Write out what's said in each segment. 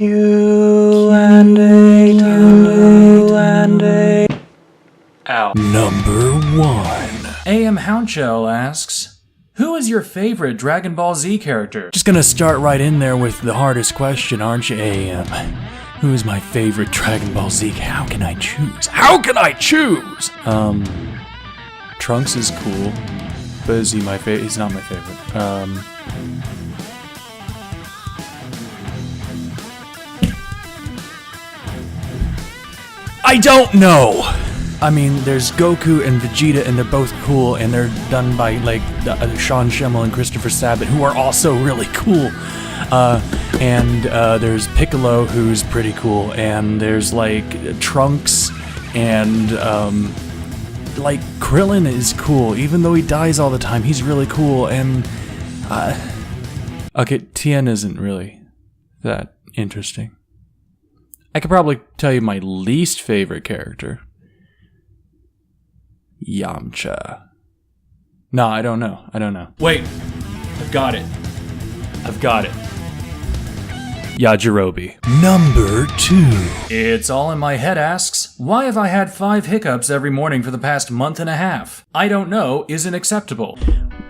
Q&A. Ow. Number 1. AM Houndshell asks, who is your favorite Dragon Ball Z character? Just gonna start right in there with the hardest question, aren't you, AM? Who is my favorite Dragon Ball Z? How can I choose? Trunks is cool, but is he my favorite? He's not my favorite. I don't know! I mean, there's Goku and Vegeta, and they're both cool, and they're done by, like, Sean Schemmel and Christopher Sabat, who are also really cool. And there's Piccolo, who's pretty cool, and there's, like, Trunks, and, like, Krillin is cool. Even though he dies all the time, he's really cool, and, okay, Tien isn't really that interesting. I could probably tell you my least favorite character. Yamcha. No, I don't know. Wait, I've got it. Yajirobe. Number 2. It's All in My Head asks, why have I had 5 hiccups every morning for the past month and a half? I don't know isn't acceptable.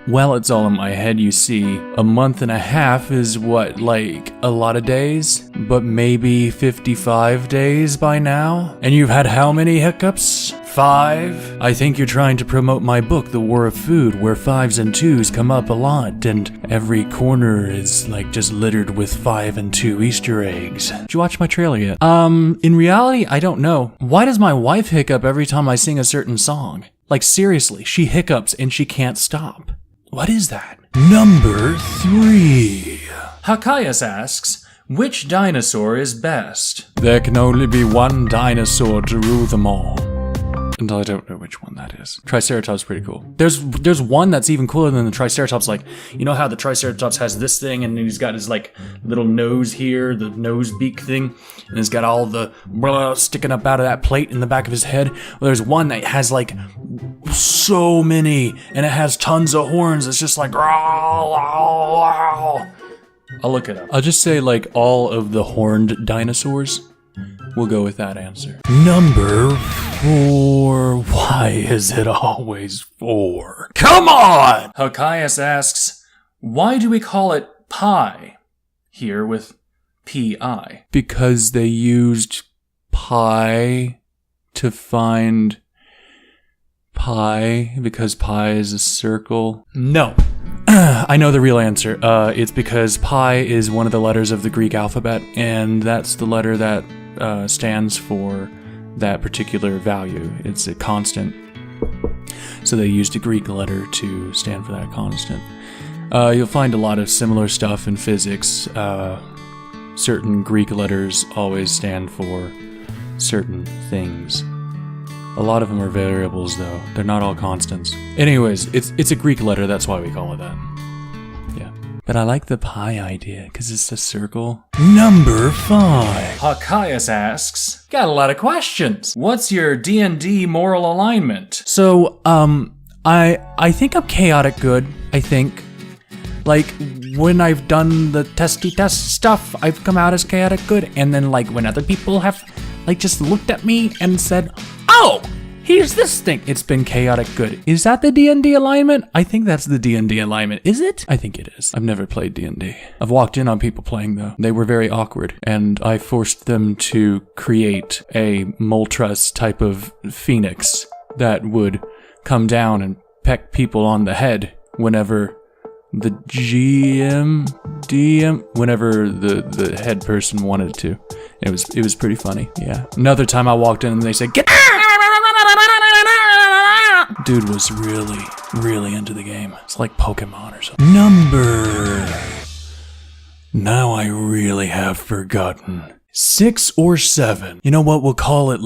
Well, it's all in my head, you see. A month and a half is what, like, a lot of days? But maybe 55 days by now? And you've had how many hiccups? 5? I think you're trying to promote my book, The War of Food, where 5s and 2s come up a lot, and every corner is, like, just littered with 5 and 2 Easter eggs. Did you watch my trailer yet? In reality, I don't know. Why does my wife hiccup every time I sing a certain song? Like, seriously, she hiccups and she can't stop. What is that? Number 3. Hakayas asks, which dinosaur is best? There can only be one dinosaur to rule them all. And I don't know which one that is. Triceratops is pretty cool. There's one that's even cooler than the Triceratops. Like, you know how the Triceratops has this thing and he's got his, like, little nose here, the nose beak thing, and he's got all the sticking up out of that plate in the back of his head? Well, there's one that has, like, so many, and it has tons of horns. It's just like, I'll look it up. I'll just say, like, all of the horned dinosaurs. We'll go with that answer. Number 4. Why is it always 4? Come on! Hakayas asks, why do we call it pi? Here with P-I. Because they used pi to find pi, because pi is a circle. No. I know the real answer. It's because pi is one of the letters of the Greek alphabet, and that's the letter that stands for that particular value. It's a constant. So they used a Greek letter to stand for that constant. You'll find a lot of similar stuff in physics. Certain Greek letters always stand for certain things. A lot of them are variables, though. They're not all constants. Anyways, it's a Greek letter, that's why we call it that. Yeah. But I like the pi idea, because it's a circle. Number 5. Hakayas asks, got a lot of questions. What's your D&D moral alignment? So, I think I'm chaotic good, I think. Like, when I've done the testy test stuff, I've come out as chaotic good, and then, like, when other people have, like, just looked at me and said, oh, here's this thing, it's been chaotic good. Is that the D&D alignment? I think that's the D&D alignment. Is it? I think it is. I've never played D&D. I've walked in on people playing, though. They were very awkward, and I forced them to create a Moltres type of phoenix that would come down and peck people on the head whenever the whenever the head person wanted to. It was pretty funny, yeah. Another time I walked in and they said, get. Dude was really into the game. It's like Pokemon or something. Now I really have forgotten. 6 or 7. You know what? We'll call it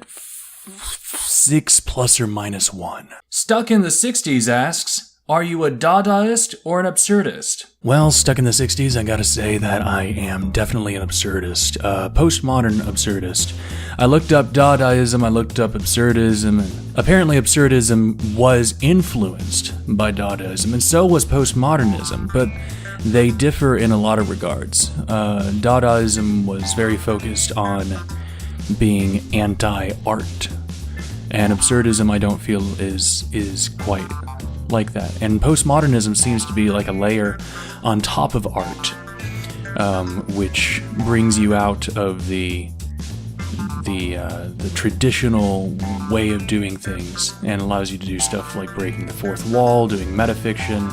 6 plus or minus 1. Stuck in the 60s asks, Are you a Dadaist or an absurdist? Well, stuck in the 60s, I gotta say that I am definitely an absurdist. Postmodern absurdist. I looked up Dadaism, I looked up absurdism, and apparently absurdism was influenced by Dadaism, and so was postmodernism, but they differ in a lot of regards. Dadaism was very focused on being anti-art, and absurdism I don't feel is quite like that. And postmodernism seems to be like a layer on top of art, which brings you out of the traditional way of doing things and allows you to do stuff like breaking the fourth wall, doing metafiction,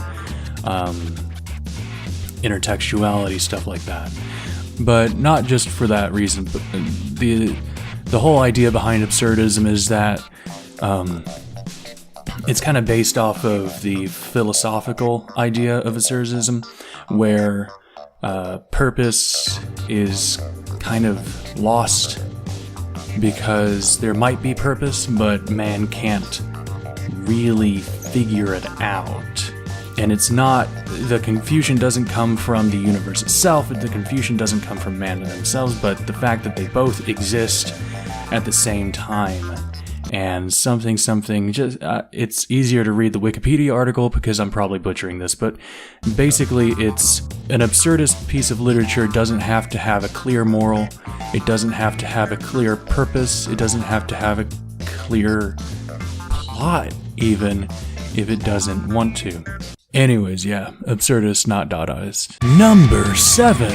intertextuality, stuff like that. But not just for that reason, but the whole idea behind absurdism is that it's kind of based off of the philosophical idea of absurdism, where purpose is kind of lost because there might be purpose, but man can't really figure it out. And it's not, the confusion doesn't come from the universe itself, the confusion doesn't come from man themselves, but the fact that they both exist at the same time. And something, just, it's easier to read the Wikipedia article because I'm probably butchering this, but basically it's an absurdist piece of literature doesn't have to have a clear moral, it doesn't have to have a clear purpose, it doesn't have to have a clear plot, even if it doesn't want to. Anyways, yeah, absurdist, not Dadaist. Number 7,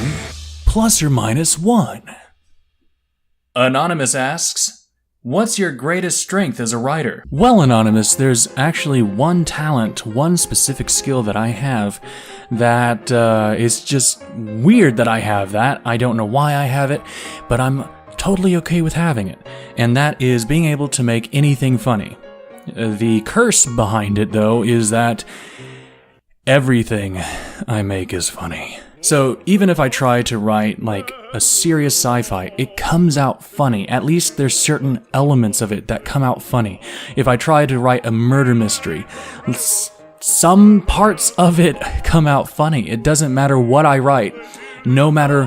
plus or minus 1. Anonymous asks, what's your greatest strength as a writer? Well, Anonymous, there's actually one talent, one specific skill that I have that is just weird that I have that. I don't know why I have it, but I'm totally okay with having it. And that is being able to make anything funny. The curse behind it, though, is that everything I make is funny. So even if I try to write like a serious sci-fi, it comes out funny. At least there's certain elements of it that come out funny. If I try to write a murder mystery, some parts of it come out funny. It doesn't matter what I write, no matter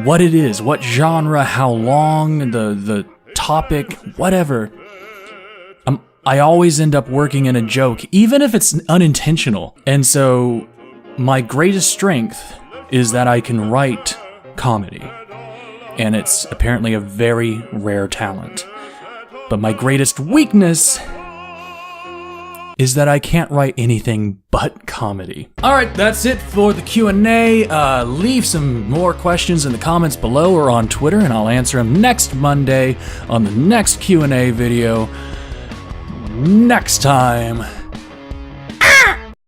what it is, what genre, how long, the topic, whatever. I always end up working in a joke, even if it's unintentional. And so my greatest strength is that I can write comedy. And it's apparently a very rare talent. But my greatest weakness is that I can't write anything but comedy. Alright, that's it for the Q&A. Leave some more questions in the comments below or on Twitter, and I'll answer them next Monday on the next Q&A video. Next time.